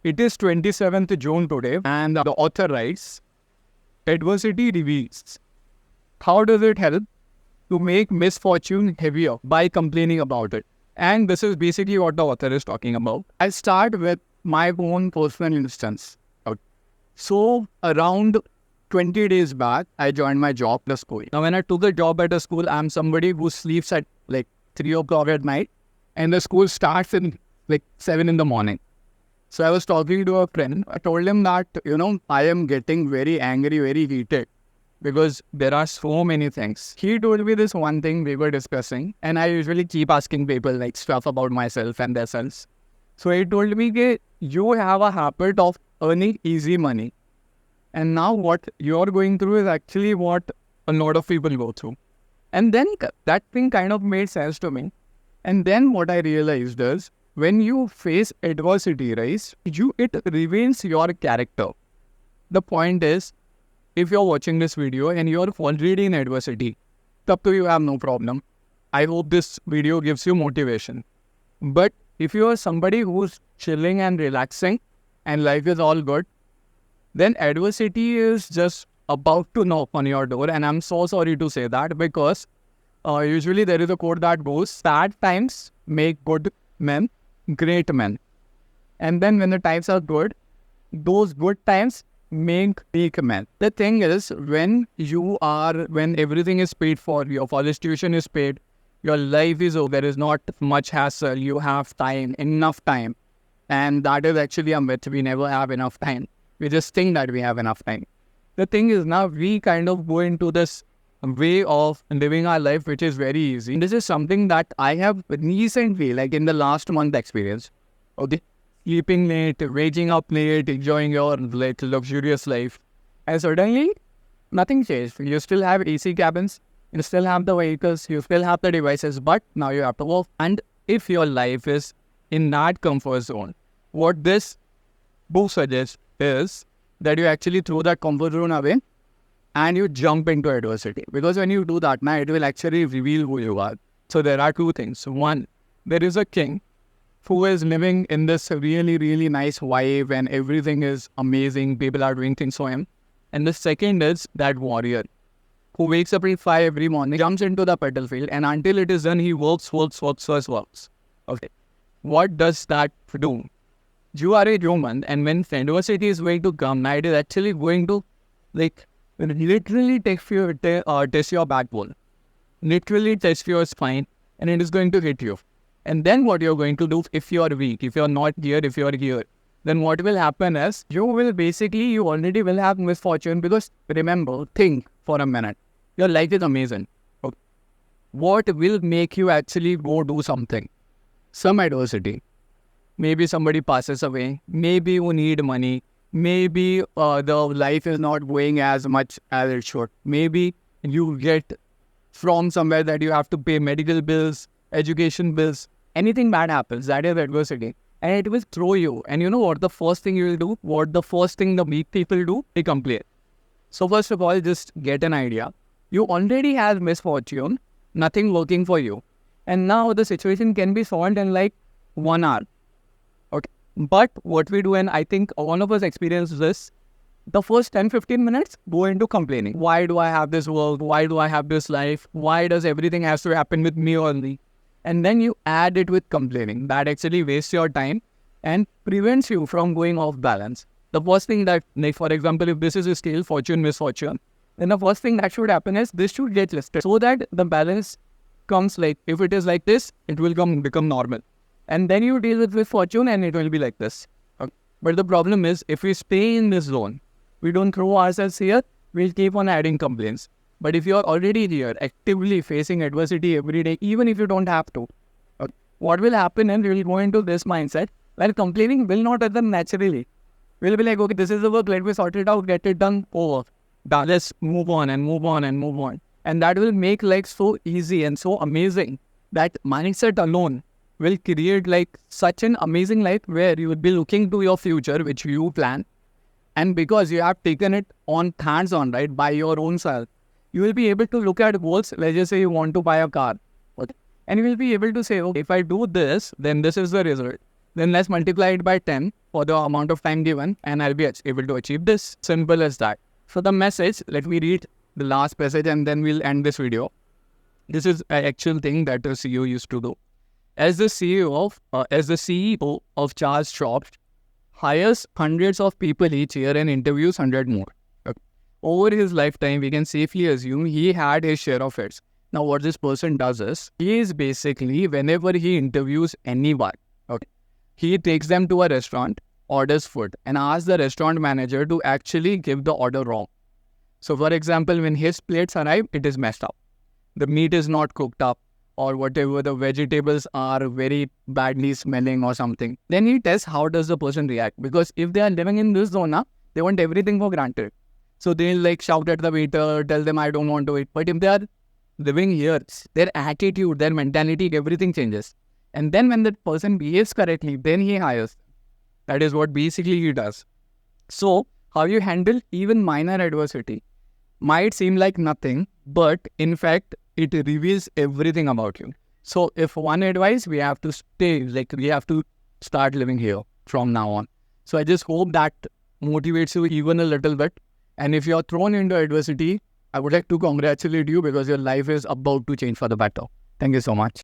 It is 27th June today, and the author writes, adversity reveals. How does it help to make misfortune heavier by complaining about it? And this is basically what the author is talking about. I'll start with my own personal instance. So around 20 days back, I joined my job at a school. Now, when I took a job at a school, I'm somebody who sleeps at like 3 o'clock at night, and the school starts in like 7 in the morning. So I was talking to a friend. I told him that, I am getting very angry, very heated because there are so many things. He told me this one thing we were discussing, and I usually keep asking people like stuff about myself and themselves. So he told me that you have a habit of earning easy money. And now what you're going through is actually what a lot of people go through. And then that thing kind of made sense to me. And then what I realized is, when you face adversity, right, it reveals your character. The point is, if you're watching this video and you're already in adversity, तब तो you have no problem. I hope this video gives you motivation. But if you are somebody who's chilling and relaxing and life is all good, then adversity is just about to knock on your door. And I'm so sorry to say that, because usually there is a quote that goes, sad times make good men great men. And then when the times are good, those good times make weak men. The thing is, when everything is paid for, your college tuition is paid, your life is over, there is not much hassle, you have time, enough time. And that is actually a myth. We never have enough time. We just think that we have enough time. The thing is, now we kind of go into this way of living our life which is very easy. This is something that I have recently, like in the last month, experienced. Okay, sleeping late, waking up late, enjoying your like luxurious life, and suddenly nothing changed. You still have AC cabins, you still have the vehicles, you still have the devices, but now you have to work. And if your life is in that comfort zone, what this book suggests is that you actually throw that comfort zone away and you jump into adversity. Because when you do that, now it will actually reveal who you are. So there are two things. One, there is a king who is living in this really, really nice vibe and everything is amazing. People are doing things for him. And the second is that warrior who wakes up at 5 every morning, jumps into the battlefield, and until it is done, he works. Okay. What does that do? You are a human, and when adversity is going to come, it is actually going to literally test your backbone, literally test your spine, and it is going to hit you. And then what you're going to do, if you're weak, if you're not here, if you're here, then what will happen is you already will have misfortune. Because remember, think for a minute, your life is amazing. Okay. What will make you actually go do something? Some adversity. Maybe somebody passes away, maybe you need money, maybe the life is not going as much as it should. Maybe you get from somewhere that you have to pay medical bills, education bills. Anything bad happens, that is adversity. And it will throw you. And you know what the first thing you will do? What the first thing the weak people do? They complain. So first of all, just get an idea. You already have misfortune, nothing working for you. And now the situation can be solved in like 1 hour. Okay. But what we do, and I think all of us experience this, the first 10-15 minutes go into complaining. Why do I have this work? Why do I have this life? Why does everything has to happen with me only? And then you add it with complaining. That actually wastes your time and prevents you from going off balance. The first thing that, like for example, if this is a scale, fortune, misfortune, then the first thing that should happen is this should get listed so that the balance comes, like if it is like this, it will become normal. And then you deal with misfortune and it will be like this. Okay. But the problem is, if we stay in this zone, we don't throw ourselves here, we'll keep on adding complaints. But if you're already here, actively facing adversity every day, even if you don't have to, okay, what will happen is you'll go into this mindset where complaining will not happen naturally. We'll be like, okay, this is the work, let me sort it out, get it done, over. Now let's move on and move on and move on. And that will make life so easy and so amazing. That mindset alone will create like such an amazing life where you will be looking to your future, which you plan. And because you have taken it on hands-on, right, by your own self, you will be able to look at goals. Let's just say you want to buy a car. Okay. And you will be able to say, okay, if I do this, then this is the result. Then let's multiply it by 10. for the amount of time given and I'll be able to achieve this. Simple as that. So the message, let me read the last passage and then we'll end this video. This is an actual thing that a CEO used to do. As the CEO of Charles Schwab hires hundreds of people each year and interviews 100 more. Over his lifetime, we can safely assume he had his share of it. Now, what this person does is, he is basically, whenever he interviews anyone, he takes them to a restaurant, orders food, and asks the restaurant manager to actually give the order wrong. So, for example, when his plates arrive, it is messed up. The meat is not cooked up, or whatever, the vegetables are very badly smelling or something. Then he tests how does the person react. Because if they are living in this zone, they want everything for granted. So they'll like shout at the waiter, tell them I don't want to eat. But if they are living here, their attitude, their mentality, everything changes. And then when that person behaves correctly, then he hires. That is what basically he does. So how you handle even minor adversity might seem like nothing, but in fact, it reveals everything about you. So if one advice, we have to we have to start living here from now on. So I just hope that motivates you even a little bit. And if you're thrown into adversity, I would like to congratulate you because your life is about to change for the better. Thank you so much.